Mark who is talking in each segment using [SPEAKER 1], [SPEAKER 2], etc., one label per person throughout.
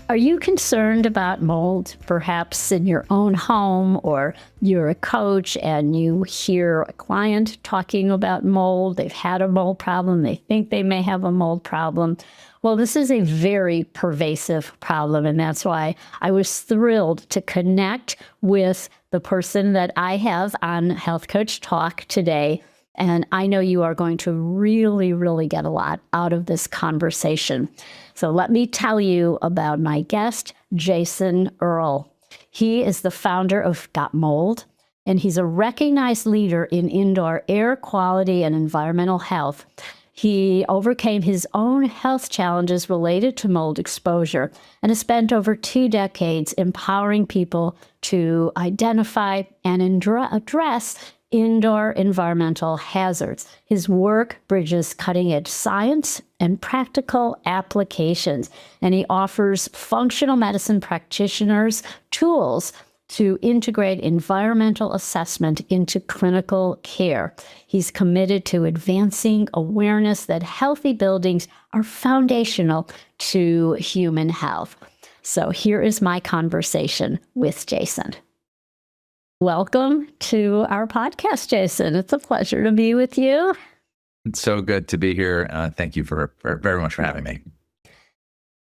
[SPEAKER 1] Are you concerned about mold, perhaps in your own home, or you're a coach and you hear a client talking about mold? They've had a mold problem. They think they may have a mold problem. Well, this is a very pervasive problem, and that's why I was thrilled to connect with the person that I have on Health Coach Talk today. And I know you are going to really, really get a lot out of this conversation. So let me tell you about my guest, Jason Earle. He is the founder of Got Mold, and he's a recognized leader in indoor air quality and environmental health. He overcame his own health challenges related to mold exposure and has spent over 2 decades empowering people to identify and address indoor environmental hazards. His work bridges cutting-edge science and practical applications, and he offers functional medicine practitioners tools to integrate environmental assessment into clinical care. He's committed to advancing awareness that healthy buildings are foundational to human health. So here is my conversation with Jason. Welcome to our podcast, Jason. It's a pleasure to be with you.
[SPEAKER 2] It's so good to be here. Thank you for very much for having me.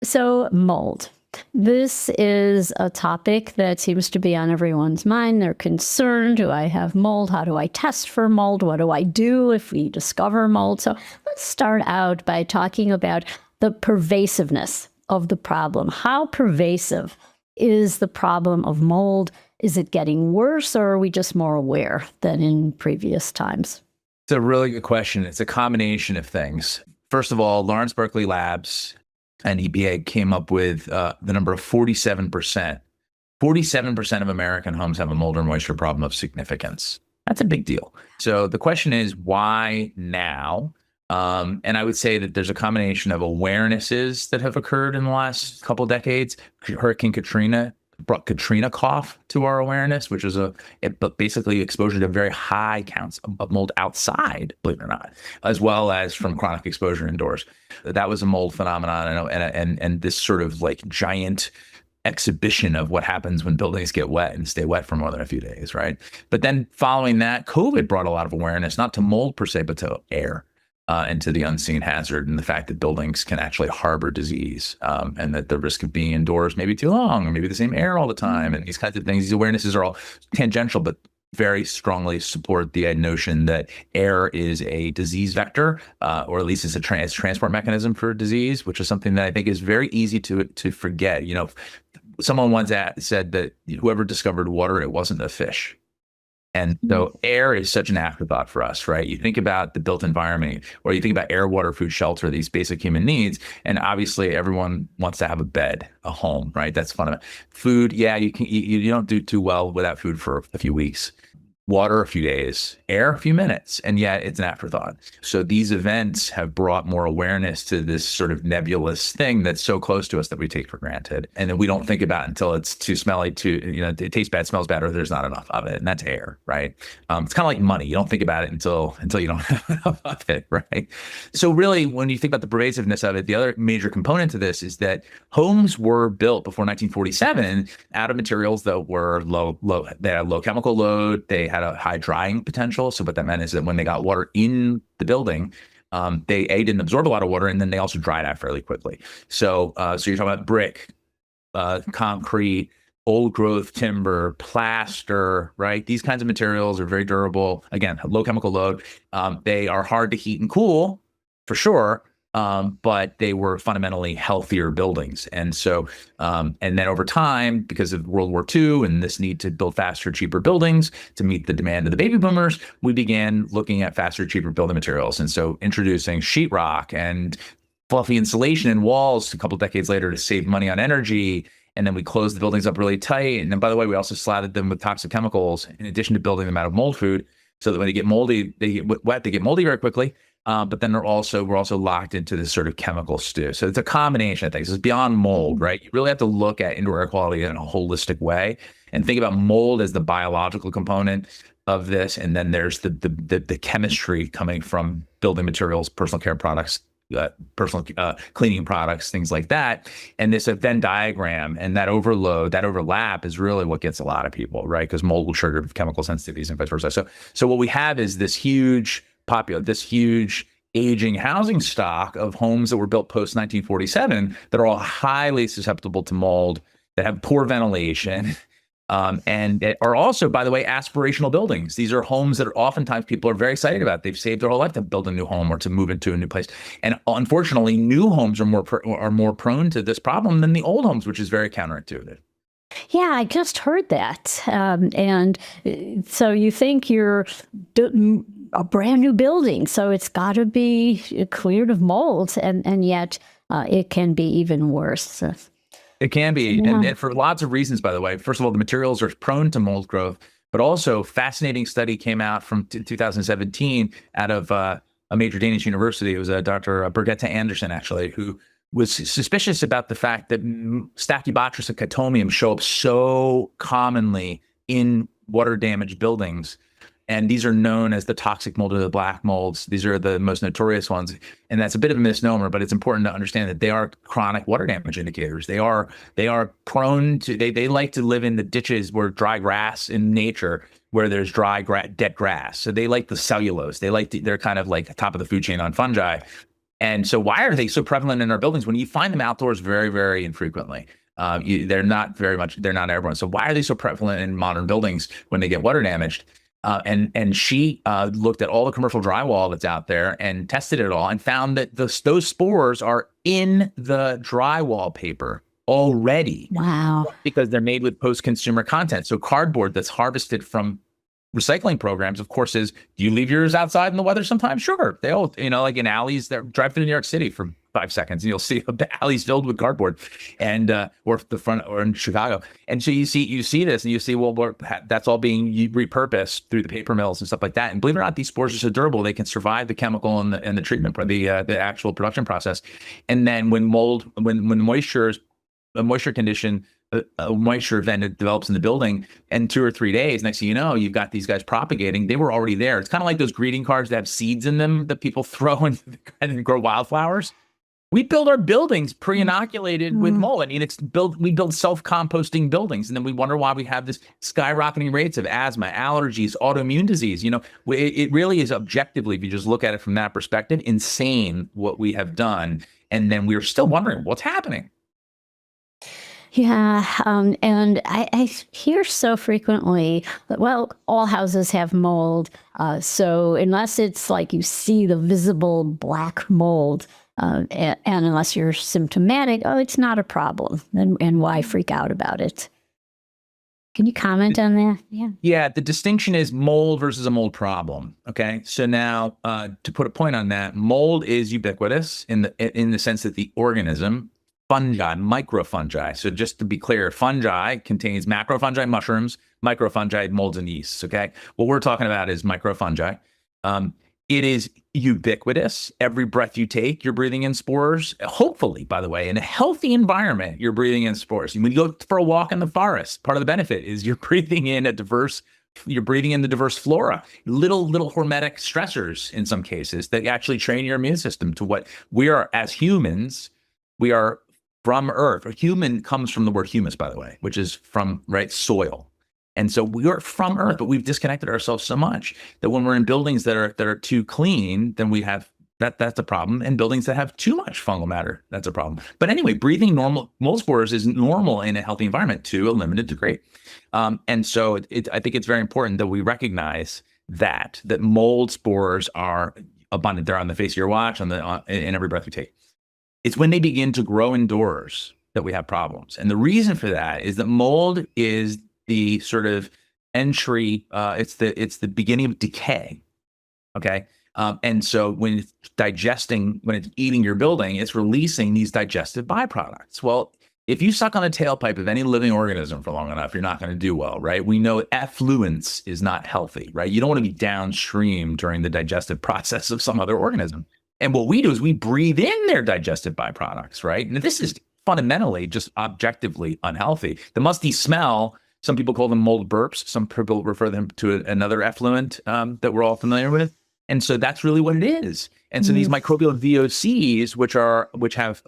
[SPEAKER 1] So, mold. This is a topic that seems to be on everyone's mind. They're concerned. Do I have mold? How do I test for mold? What do I do if we discover mold? So let's start out by talking about the pervasiveness of the problem. How pervasive is the problem of mold? Is it getting worse, or are we just more aware than in previous times?
[SPEAKER 2] It's a really good question. It's a combination of things. First of all, Lawrence Berkeley Labs and EPA came up with the number of 47%. 47% of American homes have a mold or moisture problem of significance. That's a big deal. So the question is, why now? And I would say that there's a combination of awarenesses that have occurred in the last couple of decades. Hurricane Katrina brought Katrina cough to our awareness, which is basically exposure to very high counts of mold outside, believe it or not, as well as from chronic exposure indoors. That was a mold phenomenon, and this sort of like giant exhibition of what happens when buildings get wet and stay wet for more than a few days, right? But then following that, COVID brought a lot of awareness, not to mold per se, but to air. And to the unseen hazard and the fact that buildings can actually harbor disease, and that the risk of being indoors maybe too long or maybe the same air all the time, and these kinds of things. These awarenesses are all tangential, but very strongly support the notion that air is a disease vector, or at least it's a transport mechanism for disease, which is something that I think is very easy to forget. You know, someone once said that whoever discovered water, it wasn't a fish. And so air is such an afterthought for us, right? You think about the built environment, or you think about air, water, food, shelter, these basic human needs. And obviously everyone wants to have a bed, a home, right? That's fundamental. Food, yeah, you don't do too well without food for a few weeks. Water, a few days, air, a few minutes, and yet it's an afterthought. So these events have brought more awareness to this sort of nebulous thing that's so close to us that we take for granted. And then we don't think about it until it's too smelly, it tastes bad, smells bad, or there's not enough of it. And that's air, right? It's kind of like money. You don't think about it until you don't have enough of it, right? So really, when you think about the pervasiveness of it, the other major component to this is that homes were built before 1947 out of materials that were low. They had a low chemical load. They had a high drying potential. So what that meant is that when they got water in the building, they didn't absorb a lot of water, and then they also dried out fairly quickly. So you're talking about brick, concrete, old growth timber, plaster, right? These kinds of materials are very durable. Again, low chemical load. They are hard to heat and cool, for sure. But they were fundamentally healthier buildings. And so, and then over time, because of World War II and this need to build faster, cheaper buildings to meet the demand of the baby boomers, we began looking at faster, cheaper building materials. And so introducing sheetrock and fluffy insulation in walls a couple of decades later to save money on energy. And then we closed the buildings up really tight. And then, by the way, we also slatted them with toxic chemicals in addition to building them out of mold food, so that when they get moldy, they get wet, they get moldy very quickly. But then we're also locked into this sort of chemical stew. So it's a combination of things. It's beyond mold, right? You really have to look at indoor air quality in a holistic way and think about mold as the biological component of this. And then there's the chemistry coming from building materials, personal care products, personal cleaning products, things like that. And this Venn diagram and that overlap is really what gets a lot of people, right? Because mold will trigger chemical sensitivities and vice versa. So what we have is this huge aging housing stock of homes that were built post 1947 that are all highly susceptible to mold, that have poor ventilation, and are also, by the way, aspirational buildings. These are homes that oftentimes people are very excited about. They've saved their whole life to build a new home or to move into a new place. And unfortunately, new homes are more prone to this problem than the old homes, which is very counterintuitive.
[SPEAKER 1] Yeah, I just heard that. So you think you're a brand new building, so it's got to be cleared of mold, and yet it can be even worse.
[SPEAKER 2] It can be, and for lots of reasons, by the way. First of all, the materials are prone to mold growth, but also fascinating study came out from 2017 out of a major Danish university. It was Dr. Birgitte Andersen, actually, who was suspicious about the fact that Stachybotrys and Chitomium show up so commonly in water-damaged buildings. And these are known as the toxic mold or the black molds. These are the most notorious ones. And that's a bit of a misnomer, but it's important to understand that they are chronic water damage indicators. They are prone to, they like to live in the ditches where dry grass in nature, where there's dead grass. So they like the cellulose. They're kind of like top of the food chain on fungi. And so why are they so prevalent in our buildings when you find them outdoors very, very infrequently? They're not everyone. So why are they so prevalent in modern buildings when they get water damaged? And she looked at all the commercial drywall that's out there and tested it all and found that those spores are in the drywall paper already.
[SPEAKER 1] Wow.
[SPEAKER 2] Because they're made with post-consumer content. So cardboard that's harvested from recycling programs, of course, do you leave yours outside in the weather sometimes? Sure. They all, like in alleys, drive through New York City for 5 seconds and you'll see alleys filled with cardboard, and or the front, or in Chicago. And so you see this and you see, well, that's all being repurposed through the paper mills and stuff like that. And believe it or not, these spores are so durable, they can survive the chemical and the treatment, the actual production process. And then when moisture condition, a moisture event develops in the building, and 2 or 3 days, next thing you know, you've got these guys propagating. They were already there. It's kind of like those greeting cards that have seeds in them that people throw and then grow wildflowers. We build our buildings pre-inoculated with mold. I mean, we build self-composting buildings, and then we wonder why we have this skyrocketing rates of asthma, allergies, autoimmune disease. It really is objectively, if you just look at it from that perspective, insane what we have done. And then we're still wondering what's happening.
[SPEAKER 1] Yeah, and I hear so frequently that, well, all houses have mold. So unless it's like you see the visible black mold, and unless you're symptomatic, it's not a problem. And why freak out about it? Can you comment on that? Yeah.
[SPEAKER 2] Yeah, the distinction is mold versus a mold problem. Okay, so now to put a point on that, mold is ubiquitous in the sense that the organism, fungi, microfungi. So just to be clear, fungi contains macrofungi, mushrooms, microfungi, molds, and yeasts. Okay, what we're talking about is microfungi. It is ubiquitous. Every breath you take, you're breathing in spores. Hopefully, by the way, in a healthy environment, you're breathing in spores. When you go for a walk in the forest, part of the benefit is you're breathing in the diverse flora, little hormetic stressors in some cases that actually train your immune system to what we are as humans. We are from Earth. A human comes from the word humus, by the way, which is from soil. And so we are from Earth, but we've disconnected ourselves so much that when we're in buildings that are too clean, then we have that's a problem. And buildings that have too much fungal matter, that's a problem. But anyway, breathing normal mold spores is normal in a healthy environment to a limited degree. And so I think it's very important that we recognize that mold spores are abundant. They're on the face of your watch, in every breath we take. It's when they begin to grow indoors that we have problems. And the reason for that is that mold is the sort of entry, it's the beginning of decay. Okay. And so when it's eating your building, it's releasing these digestive byproducts. Well, if you suck on the tailpipe of any living organism for long enough, you're not going to do well, right? We know effluence is not healthy, right? You don't want to be downstream during the digestive process of some other organism. And what we do is we breathe in their digestive byproducts, right? And this is fundamentally just objectively unhealthy. The musty smell, some people call them mold burps. Some people refer them to another effluent that we're all familiar with. And so that's really what it is. And so these microbial VOCs, which have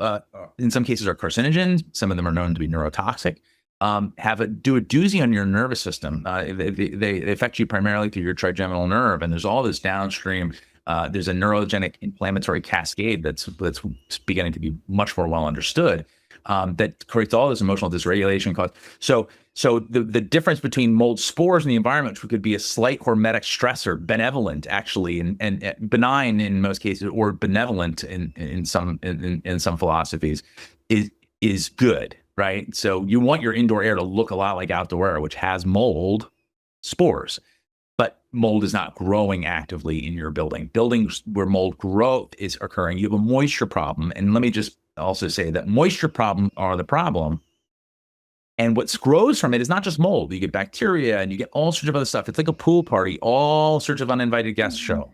[SPEAKER 2] in some cases are carcinogens, some of them are known to be neurotoxic, do a doozy on your nervous system. They affect you primarily through your trigeminal nerve, and there's all this downstream. There's a neurogenic inflammatory cascade that's beginning to be much more well understood, that creates all this emotional dysregulation. So the difference between mold spores in the environment, which could be a slight hormetic stressor, benevolent actually, and benign in most cases, or benevolent in some philosophies, is good, right? So you want your indoor air to look a lot like outdoor air, which has mold spores, but mold is not growing actively in your building. Buildings where mold growth is occurring, you have a moisture problem. And let me just also say that moisture problems are the problem. And what grows from it is not just mold. You get bacteria and you get all sorts of other stuff. It's like a pool party. All sorts of uninvited guests show.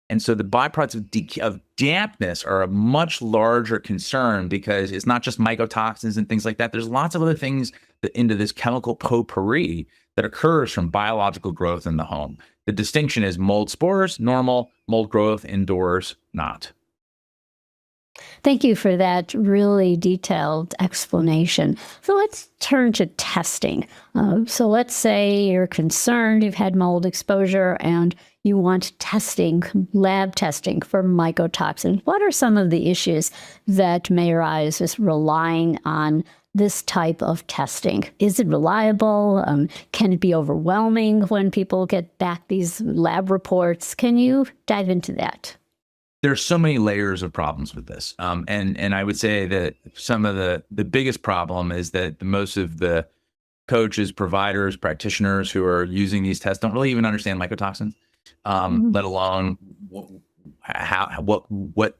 [SPEAKER 2] And so the byproducts of dampness are a much larger concern, because it's not just mycotoxins and things like that. There's lots of other things into this chemical potpourri that occurs from biological growth in the home. The distinction is mold spores, normal; mold growth indoors, not.
[SPEAKER 1] Thank you for that really detailed explanation. So let's turn to testing. So let's say you're concerned you've had mold exposure and you want testing, lab testing for mycotoxin. What are some of the issues that may arise with relying on this type of testing? Is it reliable? Can it be overwhelming when people get back these lab reports? Can you dive into that?
[SPEAKER 2] There's so many layers of problems with this. And I would say that some of the biggest problem is that most of the coaches, providers, practitioners who are using these tests don't really even understand mycotoxins, let alone what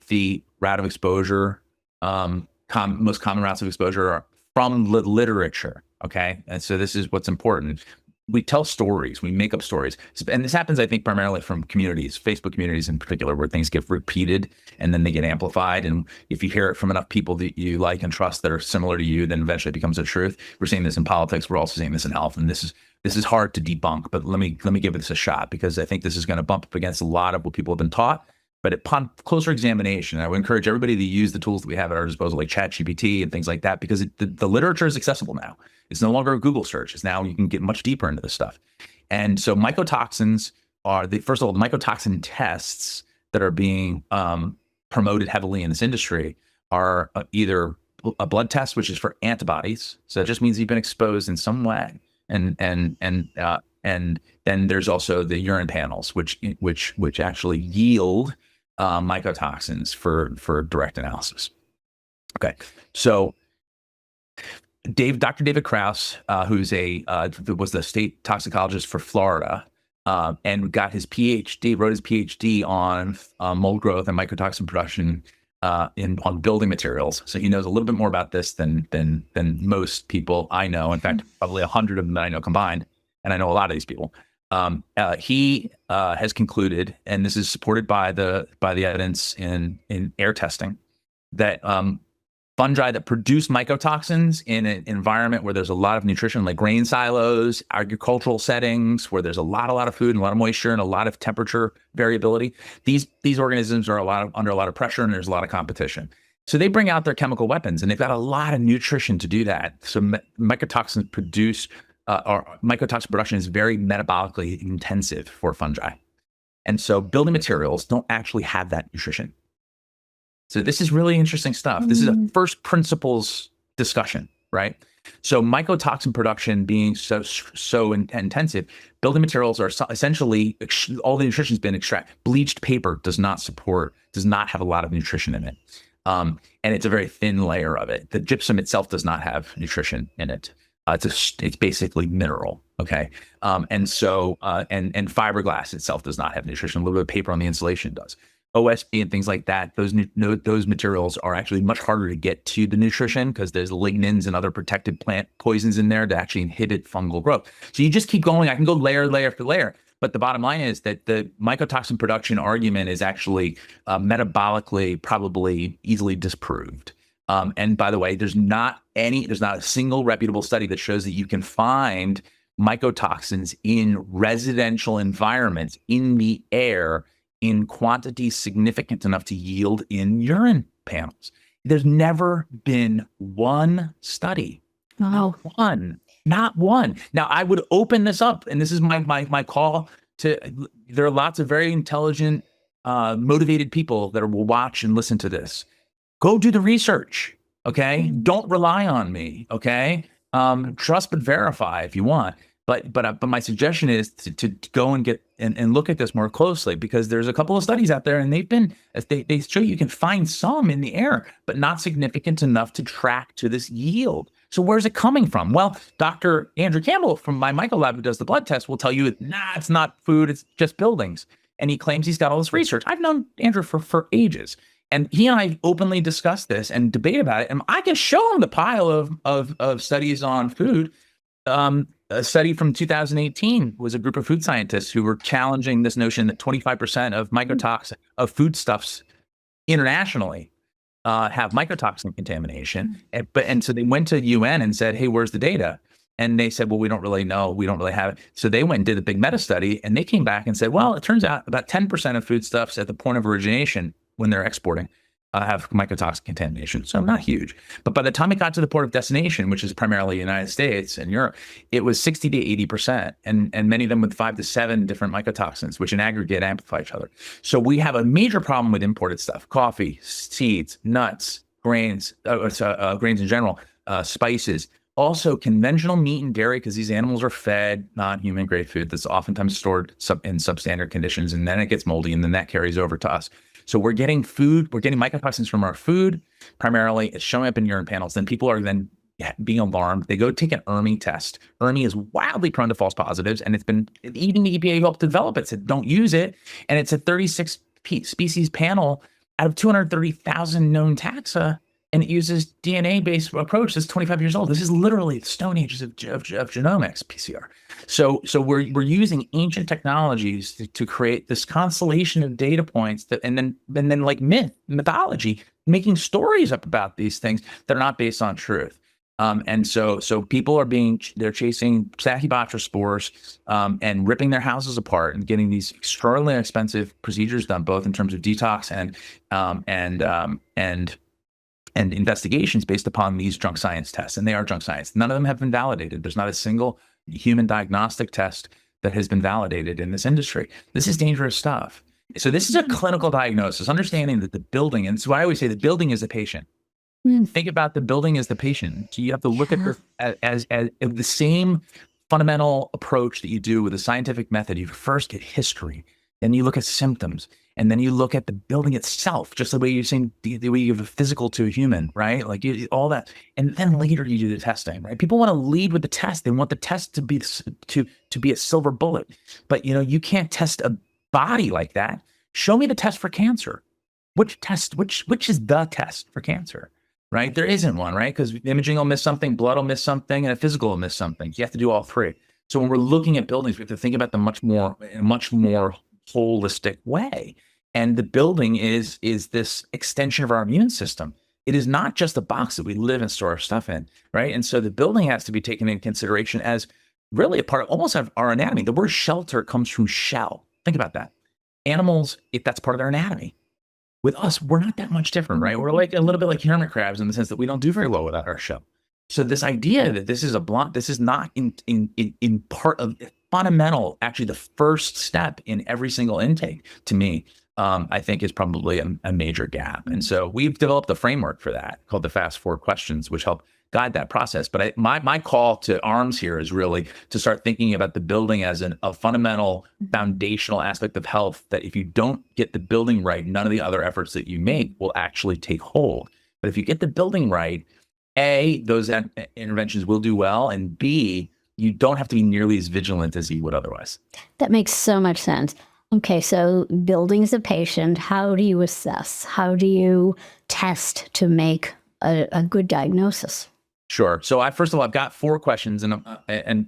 [SPEAKER 2] the route of exposure, most common routes of exposure are from the literature. Okay. And so this is what's important. We tell stories, we make up stories. And this happens, I think, primarily from communities, Facebook communities in particular, where things get repeated and then they get amplified. And if you hear it from enough people that you like and trust that are similar to you, then eventually it becomes a truth. We're seeing this in politics. We're also seeing this in health. And this is hard to debunk, but let me give this a shot, because I think this is going to bump up against a lot of what people have been taught. But upon closer examination, I would encourage everybody to use the tools that we have at our disposal, like ChatGPT and things like that, because the literature is accessible now. It's no longer a Google search. It's now you can get much deeper into this stuff. And so mycotoxins are first of all, the mycotoxin tests that are being promoted heavily in this industry are either a blood test, which is for antibodies. So it just means you've been exposed in some way. And then there's also the urine panels, which actually yield mycotoxins for direct analysis. Okay, so Dr. David Krause, who's was the state toxicologist for Florida, and wrote his PhD on mold growth and mycotoxin production on building materials. So he knows a little bit more about this than most people I know. In fact, probably 100 of them that I know combined, and I know a lot of these people. He has concluded, and this is supported by the evidence in air testing, that fungi that produce mycotoxins in an environment where there's a lot of nutrition, like grain silos, agricultural settings, where there's a lot of food and a lot of moisture and a lot of temperature variability, these organisms are under a lot of pressure, and there's a lot of competition. So they bring out their chemical weapons, and they've got a lot of nutrition to do that. So mycotoxin production is very metabolically intensive for fungi. And so building materials don't actually have that nutrition. So this is really interesting stuff. This is a first principles discussion, right? So mycotoxin production being so intensive, building materials are essentially, all the nutrition has been extracted. Bleached paper does not have a lot of nutrition in it. And it's a very thin layer of it. The gypsum itself does not have nutrition in it. It's basically mineral, okay? And fiberglass itself does not have nutrition. A little bit of paper on the insulation does. OSB and things like that, those materials are actually much harder to get to the nutrition, because there's lignins and other protected plant poisons in there to actually inhibit fungal growth. So you just keep going. I can go layer after layer. But the bottom line is that the mycotoxin production argument is actually metabolically probably easily disproved. And by the way, there's not a single reputable study that shows that you can find mycotoxins in residential environments in the air in quantity significant enough to yield in urine panels. There's never been one study.
[SPEAKER 1] Wow.
[SPEAKER 2] Not one. Now, I would open this up, and this is my call to, there are lots of very intelligent, motivated people that will watch and listen to this. Go do the research, okay? Don't rely on me, okay? Trust but verify if you want. But my suggestion is to go and get and look at this more closely, because there's a couple of studies out there, and they show you can find some in the air, but not significant enough to track to this yield. So where's it coming from? Well, Dr. Andrew Campbell from my Myco lab, who does the blood test, will tell you, it's not food, it's just buildings. And he claims he's got all this research. I've known Andrew for ages. And he and I openly discuss this and debate about it. And I can show him the pile of studies on food. A study from 2018 was a group of food scientists who were challenging this notion that 25% of mycotoxin of foodstuffs internationally have mycotoxin contamination. And so they went to UN and said, hey, where's the data? And they said, well, we don't really know. We don't really have it. So they went and did a big meta study, and they came back and said, well, it turns out about 10% of foodstuffs at the point of origination when they're exporting have mycotoxin contamination. So not huge. But by the time it got to the port of destination, which is primarily the United States and Europe, it was 60 to 80%, and many of them with 5 to 7 different mycotoxins, which in aggregate amplify each other. So we have a major problem with imported stuff: coffee, seeds, nuts, grains, grains in general, spices. Also, conventional meat and dairy, because these animals are fed non-human grade food that's oftentimes stored in substandard conditions, and then it gets moldy, and then that carries over to us. So we're getting mycotoxins from our food, primarily. It's showing up in urine panels. Then people are then being alarmed. They go take an ERMI test. ERMI is wildly prone to false positives, and even the EPA helped develop it, said don't use it. And it's a 36 species panel out of 230,000 known taxa, and it uses DNA-based approach that's 25 years old. This is literally the Stone Ages of genomics, PCR. So we're using ancient technologies to create this constellation of data points and then like mythology, making stories up about these things that are not based on truth. And so people they're chasing Stachybotrys spores and ripping their houses apart and getting these extraordinarily expensive procedures done, both in terms of detox and investigations based upon these junk science tests. And they are junk science. None of them have been validated. There's not a single human diagnostic test that has been validated in this industry. This is dangerous stuff. So this is a clinical diagnosis, understanding that the building, and so I always say the building is the patient. Think about the building as the patient. So you have to look at this as the same fundamental approach that you do with a scientific method. You first get history, then you look at symptoms, and then you look at the building itself, just the way you're saying, the way you give a physical to a human, right? Like all that. And then later you do the testing, right? People want to lead with the test. They want the test to be a silver bullet. But you can't test a body like that. Show me the test for cancer. Which is the test for cancer, right? There isn't one, right? Because imaging will miss something, blood will miss something, and a physical will miss something. You have to do all three. So when we're looking at buildings, we have to think about them in a much more holistic way. And the building is this extension of our immune system. It is not just a box that we live and store our stuff in, right? And so the building has to be taken into consideration as really a part of almost of our anatomy. The word shelter comes from shell. Think about that. Animals, if that's part of their anatomy. With us, we're not that much different, right? We're like a little bit like hermit crabs in the sense that we don't do very well without our shell. So this idea that this is not in part of fundamental, actually the first step in every single intake, to me, I think is probably a major gap. And so we've developed a framework for that called the Fast 4 questions, which help guide that process. But my call to arms here is really to start thinking about the building as a fundamental foundational aspect of health, that if you don't get the building right, none of the other efforts that you make will actually take hold. But if you get the building right, A, those interventions will do well, and B, you don't have to be nearly as vigilant as you would otherwise.
[SPEAKER 1] That makes so much sense. Okay, so building's a patient. How do you assess? How do you test to make a good diagnosis?
[SPEAKER 2] Sure. So I've got 4 questions, and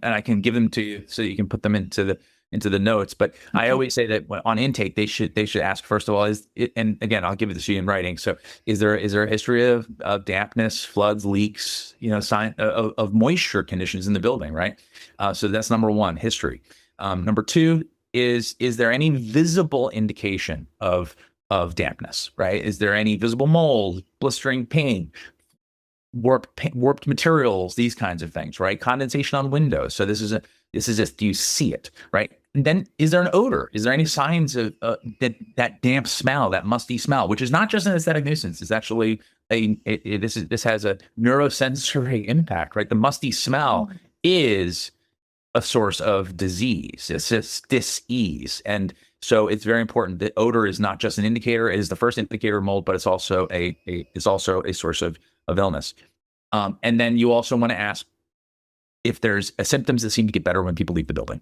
[SPEAKER 2] I can give them to you so you can put them into the notes. But okay. I always say that on intake, they should ask, first of all, and again, I'll give it to you in writing. So is there a history of dampness, floods, leaks, sign of moisture conditions in the building, right? So that's number 1, history. Number 2, is there any visible indication of dampness, right? Is there any visible mold, blistering paint, warped materials, these kinds of things, right? Condensation on windows. So this is just, do you see it, right? And then is there an odor? Is there any signs of that damp smell, that musty smell, which is not just an aesthetic nuisance? It's actually this has a neurosensory impact, right? The musty smell is a source of disease. It's just dis-ease. And so it's very important that odor is not just an indicator. It is the first indicator of mold, but it's also a source of illness. And then you also want to ask if there's symptoms that seem to get better when people leave the building.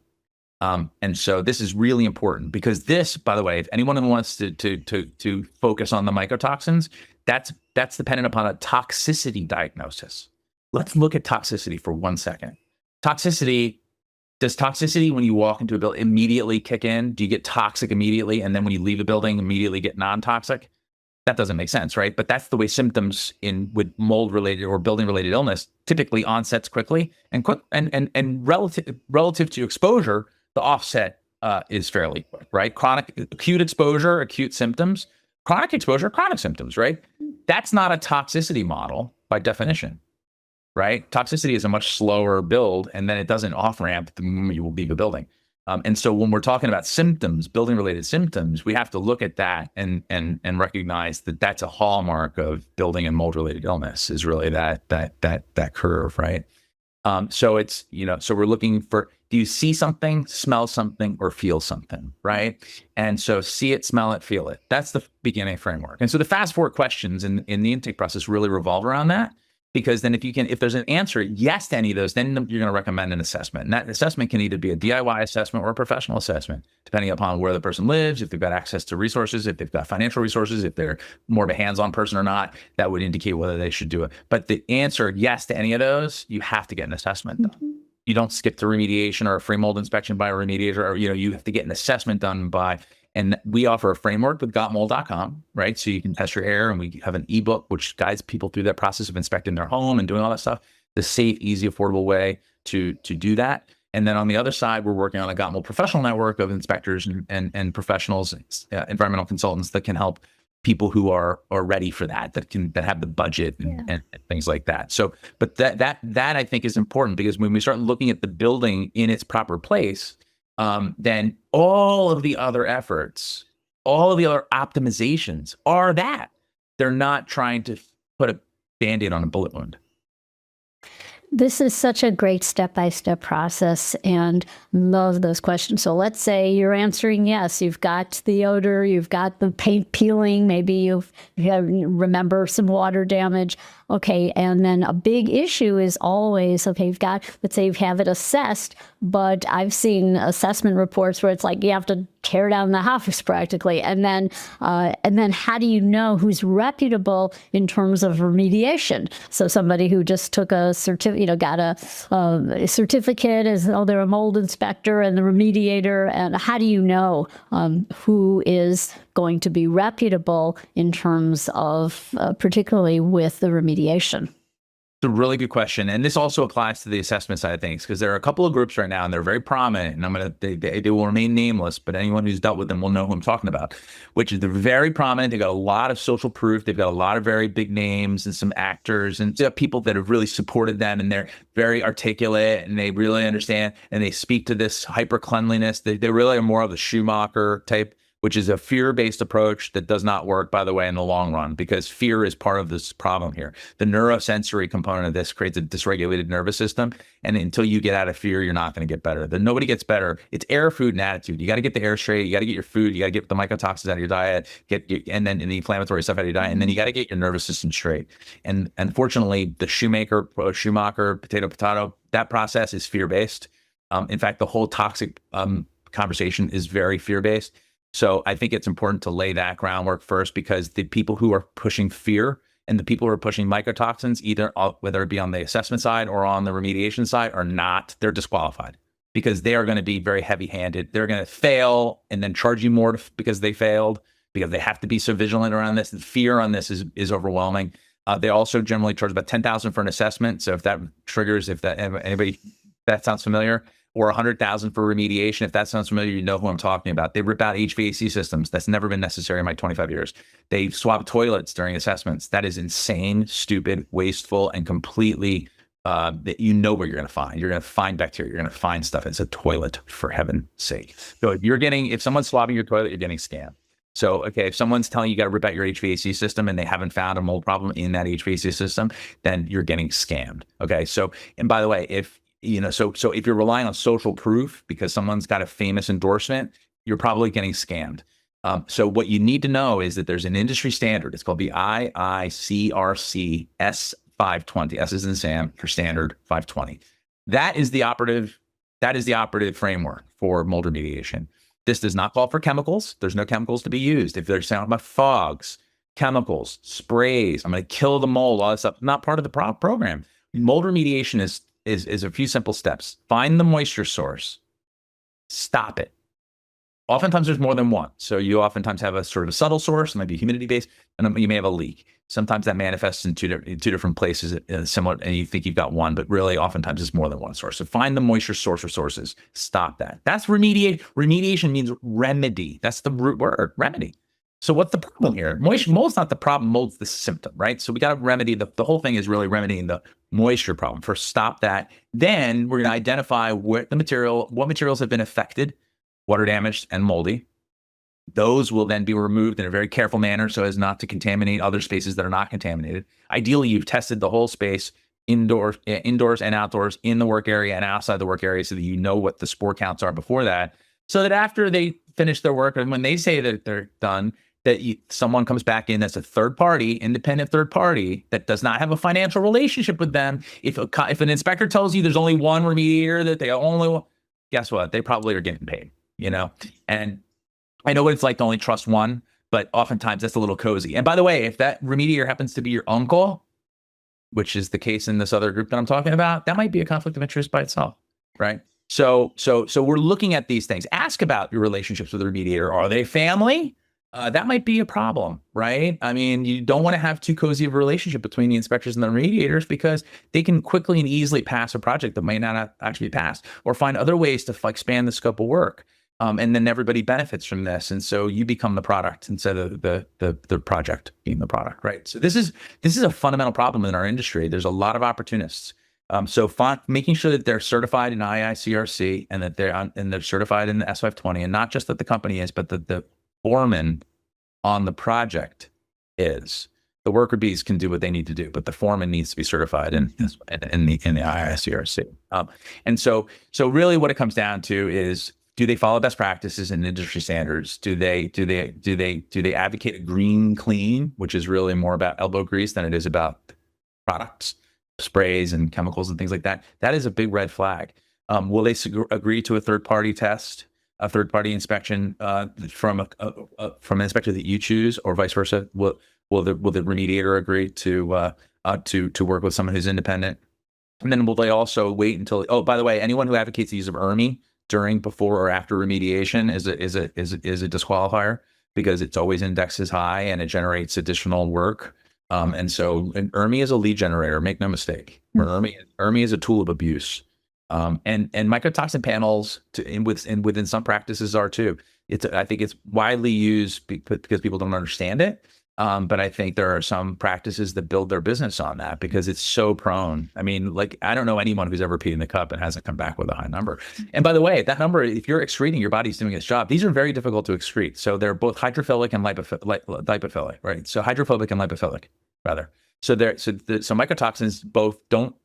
[SPEAKER 2] And so this is really important, because this, by the way, if anyone wants to focus on the mycotoxins, that's dependent upon a toxicity diagnosis. Let's look at toxicity for 1 second. Does toxicity, when you walk into a building, immediately kick in? Do you get toxic immediately, and then when you leave a building, immediately get non-toxic? That doesn't make sense, right? But that's the way symptoms with mold-related or building-related illness typically onsets quickly, and relative to exposure, the offset is fairly quick, right? Acute exposure, acute symptoms. Chronic exposure, chronic symptoms, right? That's not a toxicity model by definition, right? Toxicity is a much slower build, and then it doesn't off-ramp the moment you will leave a building. And so when we're talking about symptoms, building-related symptoms, we have to look at that and recognize that that's a hallmark of building and mold-related illness, is really that curve, right? So it's, so we're looking for, do you see something, smell something, or feel something, right? And so see it, smell it, feel it. That's the beginning framework. And so the fast forward questions in the intake process really revolve around that. Because then if there's an answer yes to any of those, then you're going to recommend an assessment. And that assessment can either be a DIY assessment or a professional assessment, depending upon where the person lives, if they've got access to resources, if they've got financial resources, if they're more of a hands-on person or not. That would indicate whether they should do it. But the answer yes to any of those, you have to get an assessment done. Mm-hmm. You don't skip to remediation or a free mold inspection by a remediator, or you have to get an assessment done by. And we offer a framework with gotmold.com, right? So you can test your air, and we have an ebook which guides people through that process of inspecting their home and doing all that stuff. The safe, easy, affordable way to do that. And then on the other side, we're working on a Gotmold professional network of inspectors and professionals, environmental consultants that can help people who are ready for that have the budget and things like that. So, but that I think is important, because when we start looking at the building in its proper place, then all of the other efforts, all of the other optimizations are that. They're not trying to put a Band-Aid on a bullet wound.
[SPEAKER 1] This is such a great step-by-step process, and love those questions. So let's say you're answering yes. You've got the odor, you've got the paint peeling, maybe you remember some water damage. Okay, and then a big issue is always, okay, let's say you have it assessed, but I've seen assessment reports where it's like you have to tear down the house practically. And then how do you know who's reputable in terms of remediation? So somebody who just took a got a certificate as, they're a mold inspector and the remediator, and how do you know who is going to be reputable in terms of particularly with the remediation?
[SPEAKER 2] It's a really good question. And this also applies to the assessment side of things, because there are a couple of groups right now, and they're very prominent, and they will remain nameless, but anyone who's dealt with them will know who I'm talking about, which is they're very prominent. They've got a lot of social proof. They've got a lot of very big names and some actors and people that have really supported them, and they're very articulate, and they really understand, and they speak to this hyper cleanliness. They really are more of the Schumacher type, which is a fear-based approach that does not work, by the way, in the long run, because fear is part of this problem here. The neurosensory component of this creates a dysregulated nervous system, and until you get out of fear, you're not going to get better. Nobody gets better. It's air, food, and attitude. You got to get the air straight. You got to get your food. You got to get the mycotoxins out of your diet, and then the inflammatory stuff out of your diet, and then you got to get your nervous system straight. And unfortunately, the Schumacher, potato, that process is fear-based. In fact, the whole toxic conversation is very fear-based. So I think it's important to lay that groundwork first, because the people who are pushing fear and the people who are pushing mycotoxins, either whether it be on the assessment side or on the remediation side, they're disqualified, because they are going to be very heavy-handed. They're going to fail and then charge you more because they failed, because they have to be so vigilant around this. The fear on this is overwhelming. They also generally charge about $10,000 for an assessment. So if that triggers, anybody that sounds familiar, or 100,000 for remediation. If that sounds familiar, you know who I'm talking about. They rip out HVAC systems. That's never been necessary in my 25 years. They swap toilets during assessments. That is insane, stupid, wasteful, and completely that you know where you're going to find. You're going to find bacteria. You're going to find stuff. It's a toilet, for heaven's sake. So if someone's swabbing your toilet, you're getting scammed. So, okay, if someone's telling you got to rip out your HVAC system and they haven't found a mold problem in that HVAC system, then you're getting scammed. Okay. So, and by the way, if if you're relying on social proof because someone's got a famous endorsement, you're probably getting scammed. So what you need to know is that there's an industry standard. It's called the IICRC S520. S is in Sam for standard 520. That is the operative framework for mold remediation. This does not call for chemicals. There's no chemicals to be used. If they're sound about fogs, chemicals, sprays, I'm going to kill the mold, all that stuff, not part of the program. Mold remediation is a few simple steps. Find the moisture source. Stop it. Oftentimes there's more than one. So you oftentimes have a sort of a subtle source, it might be humidity based, and you may have a leak. Sometimes that manifests in two different places, similar, and you think you've got one, but really oftentimes it's more than one source. So find the moisture source or sources. Stop that. That's remediate. Remediation means remedy. That's the root word, remedy. So what's the problem here? Mold's not the problem, mold's the symptom, right? So we got to remedy, the whole thing is really remedying the moisture problem. First, stop that. Then we're going to identify what materials have been affected, water damaged and moldy. Those will then be removed in a very careful manner so as not to contaminate other spaces that are not contaminated. Ideally, you've tested the whole space, indoors and outdoors, in the work area and outside the work area, so that you know what the spore counts are before that, so that after they finish their work and when they say that they're done, that someone comes back in that's a third party, independent third party that does not have a financial relationship with them. If an inspector tells you there's only one remediator, that they only, guess what? They probably are getting paid, And I know what it's like to only trust one, but oftentimes that's a little cozy. And by the way, if that remediator happens to be your uncle, which is the case in this other group that I'm talking about, that might be a conflict of interest by itself, right? So we're looking at these things. Ask about your relationships with the remediator. Are they family? That might be a problem, right? I mean, you don't want to have too cozy of a relationship between the inspectors and the remediators because they can quickly and easily pass a project that might not actually be passed, or find other ways to expand the scope of work. And then everybody benefits from this. And so you become the product instead of the project being the product, right? So this is a fundamental problem in our industry. There's a lot of opportunists. So making sure that they're certified in IICRC and that they're certified in the S520, and not just that the company is, but that the foreman on the project is. The worker bees can do what they need to do, but the foreman needs to be certified in the IICRC. And so really what it comes down to is, do they follow best practices and industry standards? Do they advocate a green clean, which is really more about elbow grease than it is about products, sprays and chemicals and things like that? That is a big red flag. Will they agree to a third-party test, a third-party inspection from an inspector that you choose, or vice versa? Will the remediator agree to work with someone who's independent? And then will they also wait until? Oh, by the way, anyone who advocates the use of ERMI during, before, or after remediation is a disqualifier, because it's always indexed as high and it generates additional work. And ERMI is a lead generator. Make no mistake. ERMI is a tool of abuse. And mycotoxin panels within some practices are too. I think it's widely used because people don't understand it. But I think there are some practices that build their business on that because it's so prone. I mean, I don't know anyone who's ever peed in the cup and hasn't come back with a high number. And by the way, that number, if you're excreting, your body's doing its job. These are very difficult to excrete. So they're both hydrophilic and lipophilic, right? So hydrophobic and lipophilic, rather. So mycotoxins both don't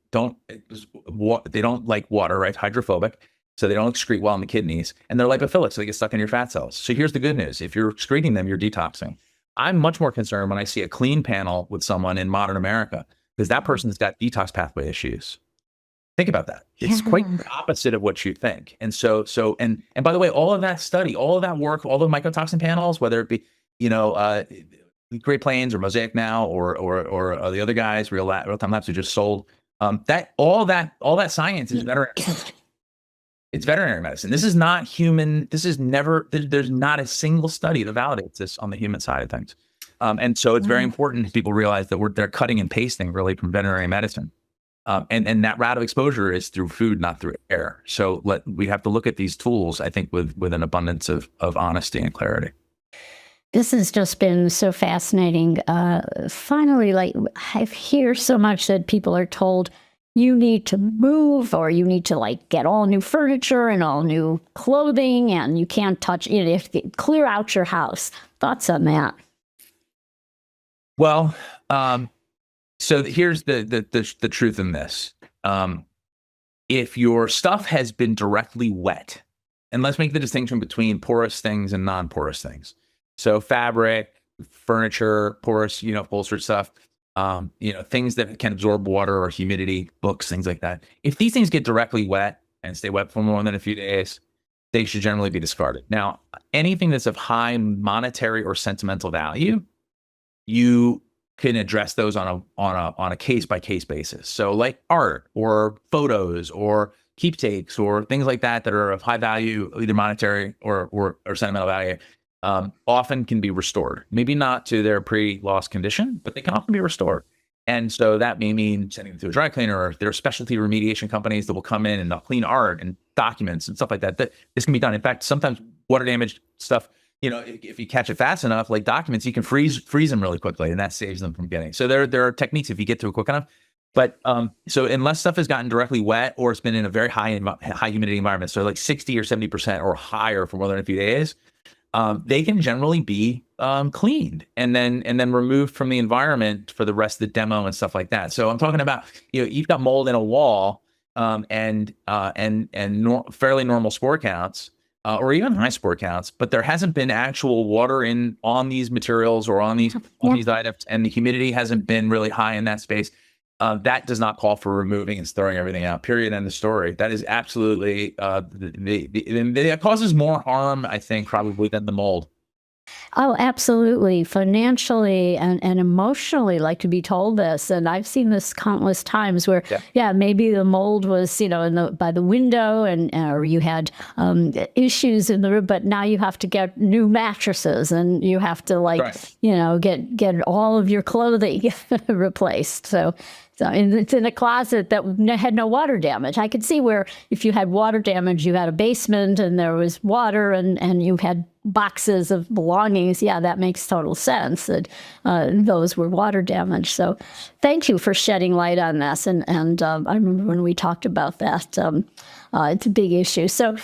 [SPEAKER 2] like water, right? Hydrophobic. So they don't excrete well in the kidneys, and they're lipophilic, so they get stuck in your fat cells. So here's the good news. If you're excreting them, you're detoxing. I'm much more concerned when I see a clean panel with someone in modern America, because that person's got detox pathway issues. Think about that. It's quite the opposite of what you think. And and by the way, all of that study, all of that work, all the mycotoxin panels, whether it be, Great Plains or Mosaic Now or the other guys, Real Time Labs, who just sold, all that science is veterinary. It's veterinary medicine. This is not human. There's not a single study that validates this on the human side of things. And so it's very important that people realize that they're cutting and pasting really from veterinary medicine. And that route of exposure is through food, not through air. So we have to look at these tools, I think, with an abundance of honesty and clarity.
[SPEAKER 1] This has just been so fascinating. Finally, like I hear so much that people are told you need to move, or you need to like get all new furniture and all new clothing, and you can't touch it. If you clear out your house. Thoughts on that?
[SPEAKER 2] Well, so here's the truth in this. If your stuff has been directly wet, and let's make the distinction between porous things and non-porous things. So fabric, furniture, porous, upholstered stuff, things that can absorb water or humidity, books, things like that. If these things get directly wet and stay wet for more than a few days, they should generally be discarded. Now, anything that's of high monetary or sentimental value, you can address those on a case by case basis. So like art or photos or keepsakes or things like that are of high value, either monetary or sentimental value, often can be restored. Maybe not to their pre-loss condition, but they can often be restored. And so that may mean sending them to a dry cleaner, or there are specialty remediation companies that will come in and they'll clean art and documents and stuff like that. This can be done. In fact, sometimes water damaged stuff, if you catch it fast enough, like documents, you can freeze them really quickly, and that saves them from getting. So there are techniques if you get to it quick enough. But so unless stuff has gotten directly wet or it's been in a very high humidity environment, so like 60 or 70% or higher for more than a few days, they can generally be cleaned and then removed from the environment for the rest of the demo and stuff like that. So I'm talking about, you've got mold in a wall and fairly normal spore counts. Or even high spore counts, but there hasn't been actual water on these materials or on these items, and the humidity hasn't been really high in that space. That does not call for removing and throwing everything out. Period. End of story. That is absolutely it causes more harm, I think, probably than the mold.
[SPEAKER 1] Oh, absolutely. Financially and emotionally, like to be told this. And I've seen this countless times where, maybe the mold was, by the window or you had issues in the room, but now you have to get new mattresses and you have to get all of your clothing replaced. So it's in a closet that had no water damage. I could see where if you had water damage, you had a basement and there was water and you had boxes of belongings. Yeah, that makes total sense that those were water damage. So thank you for shedding light on this. And I remember when we talked about that, it's a big issue. So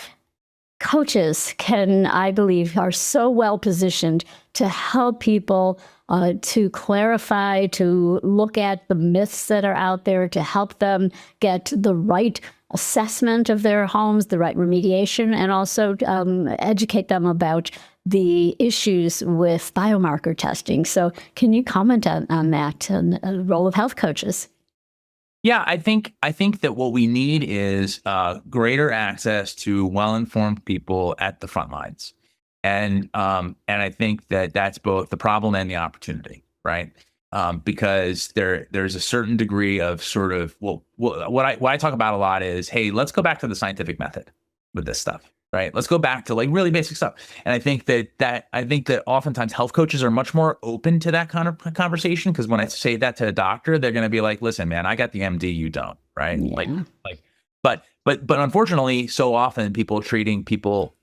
[SPEAKER 1] coaches I believe, are so well positioned to help people to clarify, to look at the myths that are out there, to help them get the right assessment of their homes, the right remediation, and also educate them about the issues with biomarker testing. So can you comment on that and the role of health coaches?
[SPEAKER 2] Yeah, I think that what we need is greater access to well-informed people at the front lines. And I think that that's both the problem and the opportunity, right? Because there's a certain degree of sort of, what I talk about a lot is, hey, let's go back to the scientific method with this stuff, right? Let's go back to like really basic stuff. And I think that oftentimes health coaches are much more open to that kind of conversation, because when I say that to a doctor, they're going to be like, listen, man, I got the MD, you don't, right? Yeah. But unfortunately, so often people treating people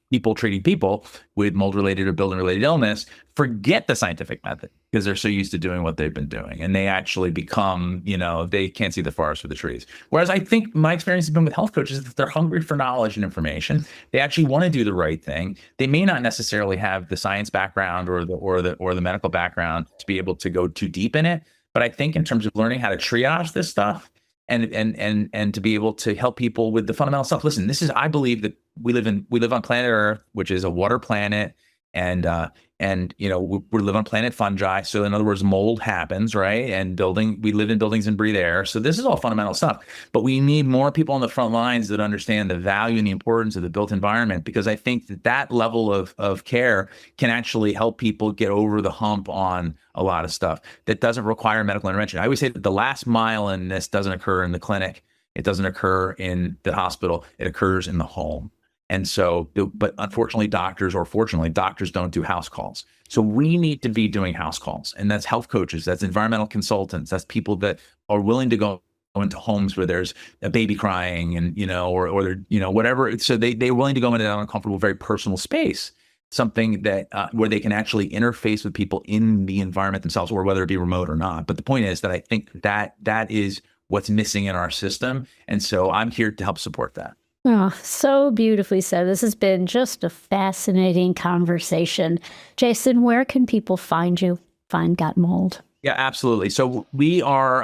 [SPEAKER 2] with mold-related or building-related illness forget the scientific method because they're so used to doing what they've been doing, and they actually become, they can't see the forest for the trees. Whereas I think my experience has been with health coaches is that they're hungry for knowledge and information. They actually want to do the right thing. They may not necessarily have the science background or the medical background to be able to go too deep in it. But I think in terms of learning how to triage this stuff, and to be able to help people with the fundamental stuff. Listen, I believe that we live on planet Earth, which is a water planet, and we live on planet fungi. So in other words, mold happens, right? And we live in buildings and breathe air. So this is all fundamental stuff. But we need more people on the front lines that understand the value and the importance of the built environment, because I think that level of care can actually help people get over the hump on a lot of stuff that doesn't require medical intervention. I always say that the last mile in this doesn't occur in the clinic. It doesn't occur in the hospital. It occurs in the home. And so, but unfortunately, doctors don't do house calls. So we need to be doing house calls. And that's health coaches, that's environmental consultants, that's people that are willing to go go into homes where there's a baby crying and, or they're, whatever. So they're willing to go into that uncomfortable, very personal space, something that where they can actually interface with people in the environment themselves, or whether it be remote or not. But the point is that I think that is what's missing in our system. And so I'm here to help support that.
[SPEAKER 1] Oh, so beautifully said. This has been just a fascinating conversation. Jason, where can people find you, find Got Mold?
[SPEAKER 2] Yeah, absolutely. So we are,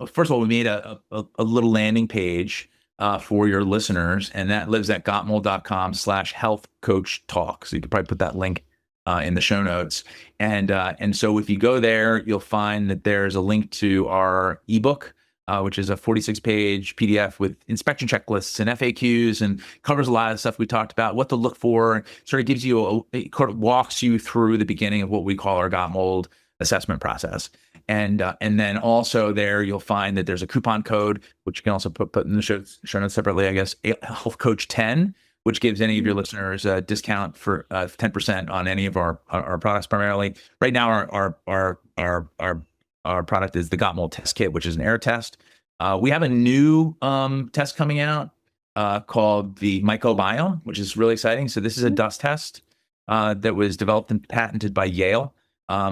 [SPEAKER 2] first of all, we made a little landing page for your listeners, and that lives at gotmold.com/healthcoachtalk. So you could probably put that link in the show notes. And so if you go there, you'll find that there's a link to our ebook, which is a 46-page PDF with inspection checklists and FAQs, and covers a lot of the stuff we talked about, what to look for, and sort of gives you it sort of walks you through the beginning of what we call our Got Mold assessment process. And then also there you'll find that there's a coupon code, which you can also put in the show notes separately, I guess, Health Coach 10, which gives any of your listeners a discount for 10% on any of our products. Primarily, right now our product is the Got Mold Test Kit, which is an air test. We have a new test coming out called the Mycobiome, which is really exciting. So this is a dust test that was developed and patented by Yale.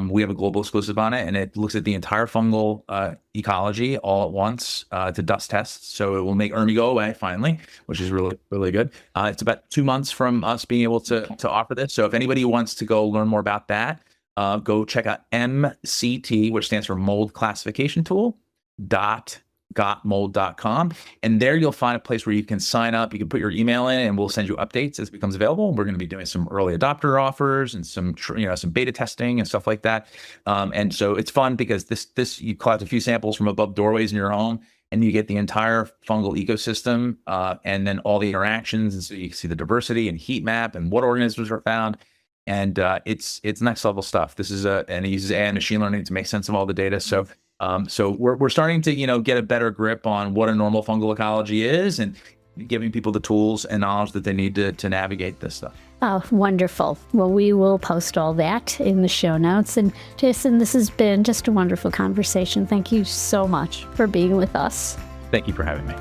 [SPEAKER 2] We have a global exclusive on it, and it looks at the entire fungal ecology all at once. It's a dust test, so it will make ERMI go away finally, which is really, really good. It's about 2 months from us being able to offer this. So if anybody wants to go learn more about that, go check out MCT, which stands for Mold Classification Tool, .gotmold.com. And there you'll find a place where you can sign up. You can put your email in, and we'll send you updates as it becomes available. We're going to be doing some early adopter offers and some beta testing and stuff like that. And so it's fun because this you collect a few samples from above doorways in your home, and you get the entire fungal ecosystem, and then all the interactions. And so you can see the diversity and heat map and what organisms are found. And it's next level stuff. This is and it uses AI and machine learning to make sense of all the data. So we're starting to get a better grip on what a normal fungal ecology is, and giving people the tools and knowledge that they need to navigate this stuff.
[SPEAKER 1] Oh, wonderful. Well, we will post all that in the show notes. And Jason, this has been just a wonderful conversation. Thank you so much for being with us.
[SPEAKER 2] Thank you for having me.